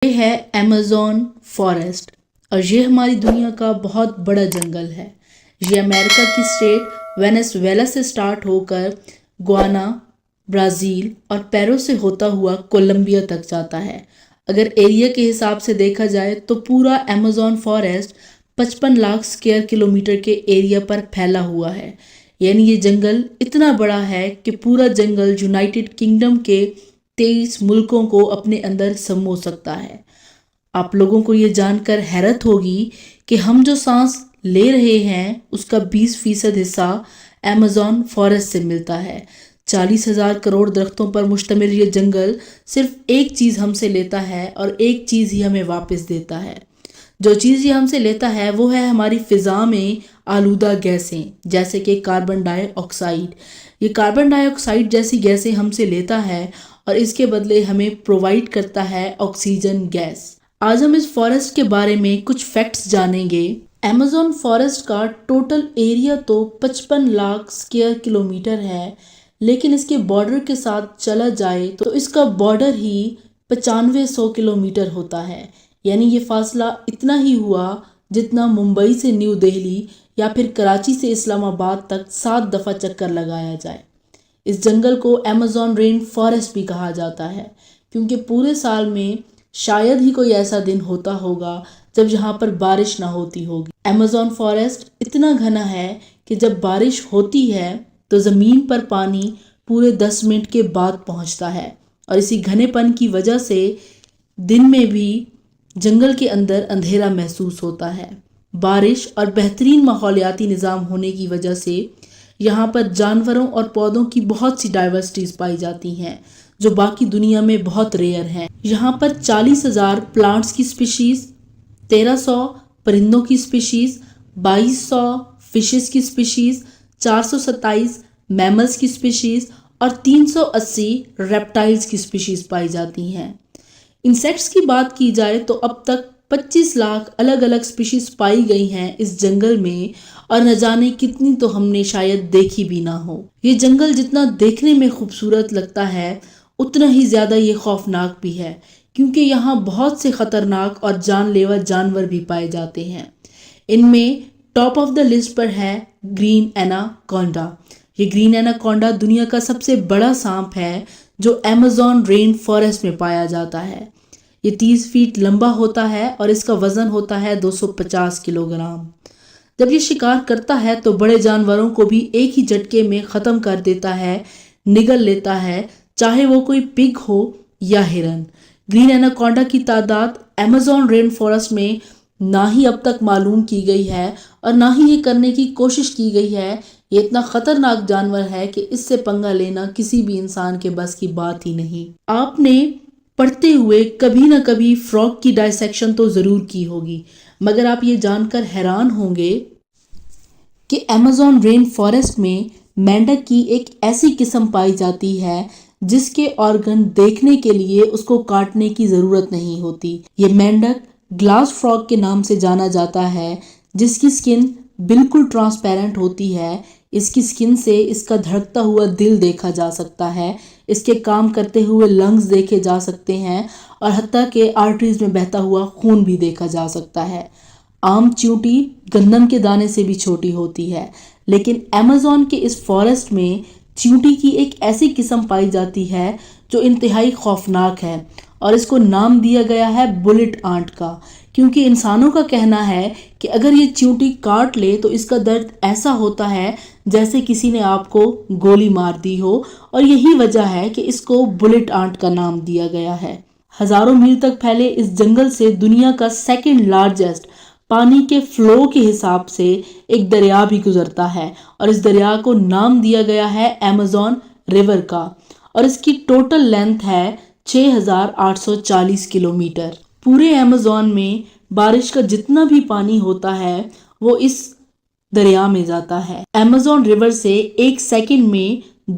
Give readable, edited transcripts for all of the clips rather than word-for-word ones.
یہ ہے Amazon forest اور یہ ہماری دنیا کا بہت بڑا جنگل ہے۔ یہ امریکہ کی اسٹیٹ وینیزویلا سے سٹارٹ ہو کر گوانا، برازیل اور پیرو سے ہوتا ہوا کولمبیا تک جاتا ہے۔ اگر ایریا کے حساب سے دیکھا جائے تو پورا Amazon forest 55 lakh square kilometre کے ایریا پر پھیلا ہوا ہے۔ یعنی یہ جنگل اتنا بڑا ہے کہ پورا جنگل یونائٹڈ کنگڈم کے 23 ملکوں کو اپنے اندر سمو سکتا ہے۔ آپ لوگوں کو یہ جان کر حیرت ہوگی کہ ہم جو سانس لے رہے ہیں اس کا 20% حصہ ایمیزون فارسٹ سے ملتا ہے۔ 40,000 کروڑ درختوں پر مشتمل یہ جنگل صرف ایک چیز ہم سے لیتا ہے اور ایک چیز ہی ہمیں واپس دیتا ہے۔ جو چیز یہ ہم سے لیتا ہے وہ ہے ہماری فضا میں آلودہ گیسیں، جیسے کہ کاربن ڈائی آکسائیڈ۔ یہ کاربن ڈائی آکسائیڈ جیسی گیسیں ہم سے لیتا ہے اور اس کے بدلے ہمیں پرووائیڈ کرتا ہے آکسیجن گیس۔ آج ہم اس فارسٹ کے بارے میں کچھ فیکٹس جانیں گے۔ ایمیزون فارسٹ کا ٹوٹل ایریا تو 55 لاکھ اسکوائر کلومیٹر ہے، لیکن اس کے بارڈر کے ساتھ چلا جائے تو اس کا بارڈر ہی 9500 کلومیٹر ہوتا ہے۔ یعنی یہ فاصلہ اتنا ہی ہوا جتنا ممبئی سے نیو دہلی یا پھر کراچی سے اسلام آباد تک 7 دفعہ چکر لگایا جائے۔ اس جنگل کو ایمیزون رین فارسٹ بھی کہا جاتا ہے کیونکہ پورے سال میں شاید ہی کوئی ایسا دن ہوتا ہوگا جب یہاں پر بارش نہ ہوتی ہوگی۔ ایمیزون فارسٹ اتنا گھنا ہے کہ جب بارش ہوتی ہے تو زمین پر پانی پورے 10 منٹ کے بعد پہنچتا ہے، اور اسی گھنے پن کی وجہ سے دن میں بھی جنگل کے اندر اندھیرا محسوس ہوتا ہے۔ بارش اور بہترین ماحولیاتی نظام ہونے کی وجہ سے یہاں پر جانوروں اور پودوں کی بہت سی ڈائیورسٹیز پائی جاتی ہیں جو باقی دنیا میں بہت ریئر ہیں۔ یہاں پر 40,000 پلانٹس کی سپیشیز، 1300 پرندوں کی سپیشیز، 2200 فشز کی سپیشیز، 427 میملز کی سپیشیز اور 380 ریپٹائلز کی سپیشیز پائی جاتی ہیں۔ انسیکٹس کی بات کی جائے تو اب تک 25 لاکھ الگ الگ سپیشیز پائی گئی ہیں اس جنگل میں، اور نہ جانے کتنی تو ہم نے شاید دیکھی بھی نہ ہو۔ یہ جنگل جتنا دیکھنے میں خوبصورت لگتا ہے اتنا ہی زیادہ یہ خوفناک بھی ہے، کیونکہ یہاں بہت سے خطرناک اور جان لیوا جانور بھی پائے جاتے ہیں۔ ان میں ٹاپ آف دا لسٹ پر ہے گرین ایناکونڈا۔ یہ گرین ایناکونڈا دنیا کا سب سے بڑا سانپ ہے جو ایمیزون رین فارسٹ میں پایا جاتا ہے۔ یہ 30 فیٹ لمبا ہوتا ہے اور اس کا وزن ہوتا ہے 250 کلو گرام۔ جب یہ شکار کرتا ہے تو بڑے جانوروں کو بھی ایک ہی جھٹکے میں ختم کر دیتا ہے، نگل لیتا ہے، چاہے وہ کوئی پگ ہو یا ہرن۔ گرین ایناکونڈا کی تعداد ایمیزون رین فارسٹ میں نہ ہی اب تک معلوم کی گئی ہے اور نہ ہی یہ کرنے کی کوشش کی گئی ہے۔ یہ اتنا خطرناک جانور ہے کہ اس سے پنگا لینا کسی بھی انسان کے بس کی بات ہی نہیں۔ آپ نے پڑھتے ہوئے کبھی نہ کبھی فراگ کی ڈائسیکشن تو ضرور کی ہوگی، مگر آپ یہ جان کر حیران ہوں گے کہ ایمیزون رین فارسٹ میں مینڈک کی ایک ایسی قسم پائی جاتی ہے جس کے آرگن دیکھنے کے لیے اس کو کاٹنے کی ضرورت نہیں ہوتی۔ یہ مینڈک گلاس فراگ کے نام سے جانا جاتا ہے، جس کی سکن بالکل ٹرانسپیرنٹ ہوتی ہے۔ اس کی سکن سے اس کا دھڑکتا ہوا دل دیکھا جا سکتا ہے، اس کے کام کرتے ہوئے لنگز دیکھے جا سکتے ہیں، اور حتیٰ کہ آرٹریز میں بہتا ہوا خون بھی دیکھا جا سکتا ہے۔ عام چیونٹی گندم کے دانے سے بھی چھوٹی ہوتی ہے، لیکن ایمیزون کے اس فارسٹ میں چیونٹی کی ایک ایسی قسم پائی جاتی ہے جو انتہائی خوفناک ہے، اور اس کو نام دیا گیا ہے بلٹ آنٹ کا، کیونکہ انسانوں کا کہنا ہے کہ اگر یہ چیونٹی کاٹ لے تو اس کا درد ایسا ہوتا ہے جیسے کسی نے آپ کو گولی مار دی ہو، اور یہی وجہ ہے کہ اس کو بلٹ آنٹ کا نام دیا گیا ہے۔ ہزاروں میل تک پھیلے اس جنگل سے دنیا کا سیکنڈ لارجسٹ پانی کے فلو کے حساب سے ایک دریا بھی گزرتا ہے، اور اس دریا کو نام دیا گیا ہے ایمیزون ریور کا، اور اس کی ٹوٹل لینتھ ہے 6840 کلومیٹر۔ پورے ایمیزون میں بارش کا جتنا بھی پانی ہوتا ہے وہ اس دریا میں جاتا ہے۔ ایمیزون ریور سے ایک سیکنڈ میں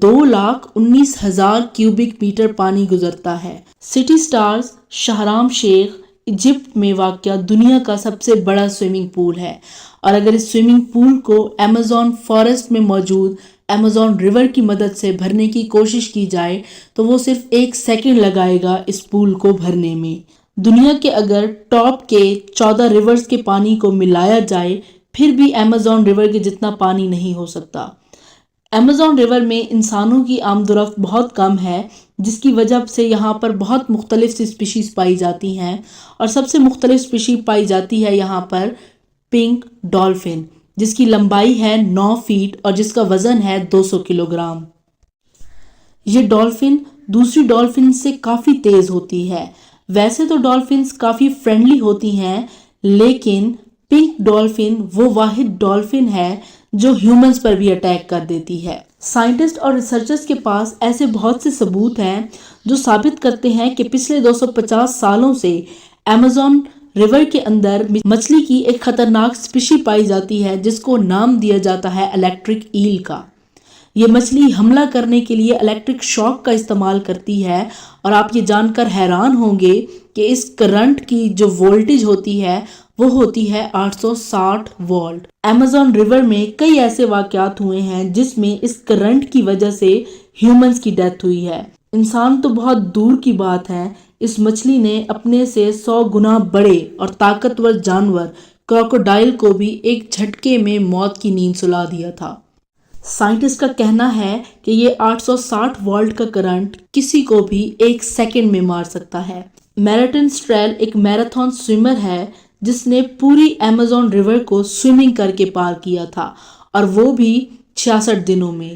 2,19,000 کیوبک میٹر پانی گزرتا ہے۔ سٹی سٹارز شہرام شیخ ایجپٹ میں واقع دنیا کا سب سے بڑا سوئمنگ پول ہے، اور اگر اس سوئمنگ پول کو ایمیزون فارسٹ میں موجود ایمیزون ریور کی مدد سے بھرنے کی کوشش کی جائے تو وہ صرف 1 سیکنڈ لگائے گا اس پول کو بھرنے میں۔ دنیا کے اگر ٹاپ کے 14 ریورز کے پانی کو ملایا جائے پھر بھی ایمیزون ریور کے جتنا پانی نہیں ہو سکتا۔ ایمیزون ریور میں انسانوں کی آمد و رفت بہت کم ہے، جس کی وجہ سے یہاں پر بہت مختلف سی اسپیشیز پائی جاتی ہیں، اور سب سے مختلف اسپیشیز پائی جاتی ہے یہاں پر پنک ڈالفن، جس کی لمبائی ہے 9 فیٹ اور جس کا وزن ہے 200 کلو گرام۔ یہ ڈالفن دوسری ڈالفن سے کافی تیز ہوتی ہے۔ ویسے تو ڈالفنز کافی فرینڈلی ہوتی ہیں، لیکن پنک ڈالفن وہ واحد ڈالفن ہے جو ہیومنز پر بھی اٹیک کر دیتی ہے۔ سائنٹسٹ اور ریسرچرز کے پاس ایسے بہت سے ثبوت ہیں جو ثابت کرتے ہیں کہ پچھلے 250 سالوں سے ایمیزون ریور کے اندر مچھلی کی ایک خطرناک اسپیشی پائی جاتی ہے جس کو نام دیا جاتا ہے الیکٹرک ایل کا۔ یہ مچھلی حملہ کرنے کے لیے الیکٹرک شاک کا استعمال کرتی ہے، اور آپ یہ جان کر حیران ہوں گے کہ اس کرنٹ کی جو وولٹیج ہوتی ہے وہ ہوتی ہے 860 وولٹ۔ ایمیزون ریور میں کئی ایسے واقعات ہوئے ہیں جس میں اس کرنٹ کی وجہ سے ہیومنز کی ڈیتھ ہوئی ہے۔ انسان تو بہت دور کی بات ہے، اس مچھلی نے اپنے سے 100 گنا بڑے اور طاقتور جانور کراکوڈائل کو بھی ایک جھٹکے میں موت کی نیند سلا دیا تھا۔ سائنٹسٹ کا کہنا ہے کہ یہ 860 وولٹ کا کرنٹ کسی کو بھی ایک سیکنڈ میں مار سکتا ہے۔ میرٹن اسٹریل ایک میراتھن سوئمر ہے جس نے پوری ایمیزون ریور کو سوئمنگ کر کے پار کیا تھا، اور وہ بھی 66 دنوں میں۔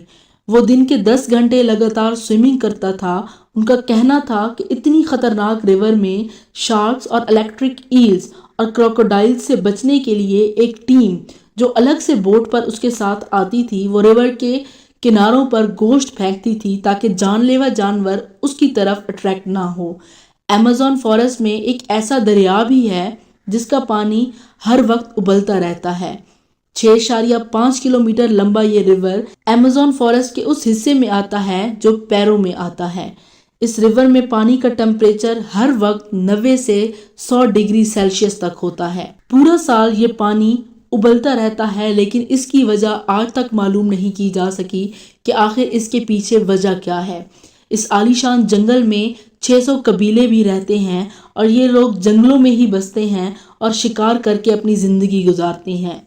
وہ دن کے 10 گھنٹے لگاتار سوئمنگ کرتا تھا۔ ان کا کہنا تھا کہ اتنی خطرناک ریور میں شارکس اور الیکٹرک ایلز اور کراکوڈائل سے بچنے کے لیے ایک ٹیم جو الگ سے بوٹ پر اس کے ساتھ آتی تھی، وہ ریور کے کناروں پر گوشت پھینکتی تھی تاکہ جان لیوا جانور اس کی طرف اٹریکٹ نہ ہو۔ ایمیزون فارسٹ میں ایک ایسا دریا بھی ہے جس کا پانی ہر وقت ابلتا رہتا ہے۔ 6.5 کلومیٹر لمبا یہ ریور ایمیزون فارسٹ کے اس حصے میں آتا ہے جو پیرو میں آتا ہے۔ اس ریور میں پانی کا ٹمپریچر ہر وقت 90 سے 100 ڈگری سیلسیس تک ہوتا ہے۔ پورا سال یہ پانی ابلتا رہتا ہے، لیکن اس کی وجہ آج تک معلوم نہیں کی جا سکی کہ آخر اس کے پیچھے وجہ کیا ہے۔ اس عالیشان جنگل میں 600 قبیلے بھی رہتے ہیں، اور یہ لوگ جنگلوں میں ہی بستے ہیں اور شکار کر کے اپنی زندگی گزارتے ہیں۔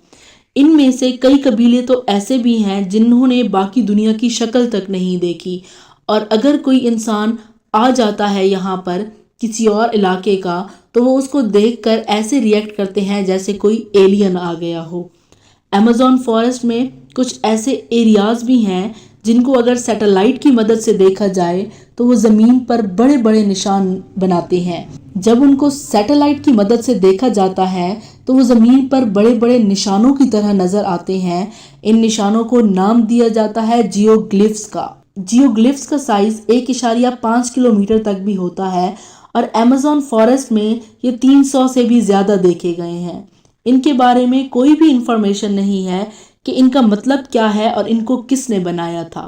ان میں سے کئی قبیلے تو ایسے بھی ہیں جنہوں نے باقی دنیا کی شکل تک نہیں دیکھی، اور اگر کوئی انسان آ جاتا ہے یہاں پر کسی اور علاقے کا تو وہ اس کو دیکھ کر ایسے ریئیکٹ کرتے ہیں جیسے کوئی ایلین آ گیا ہو۔ ایمیزون فارسٹ میں کچھ ایسے ایریاز بھی ہیں جن کو اگر سیٹلائٹ کی مدد سے دیکھا جائے تو وہ زمین پر بڑے بڑے نشان بناتے ہیں۔ جب ان کو سیٹلائٹ کی مدد سے دیکھا جاتا ہے تو وہ زمین پر بڑے بڑے نشانوں کی طرح نظر آتے ہیں۔ ان نشانوں کو نام دیا جاتا ہے جیو گلفز کا۔ جیو گلفز کا سائز 1.5 کلومیٹر تک بھی ہوتا ہے، اور ایمیزون فارسٹ میں یہ 300 سے بھی زیادہ دیکھے گئے ہیں۔ ان کے بارے میں کوئی بھی انفارمیشن نہیں ہے کہ ان کا مطلب کیا ہے اور ان کو کس نے بنایا تھا۔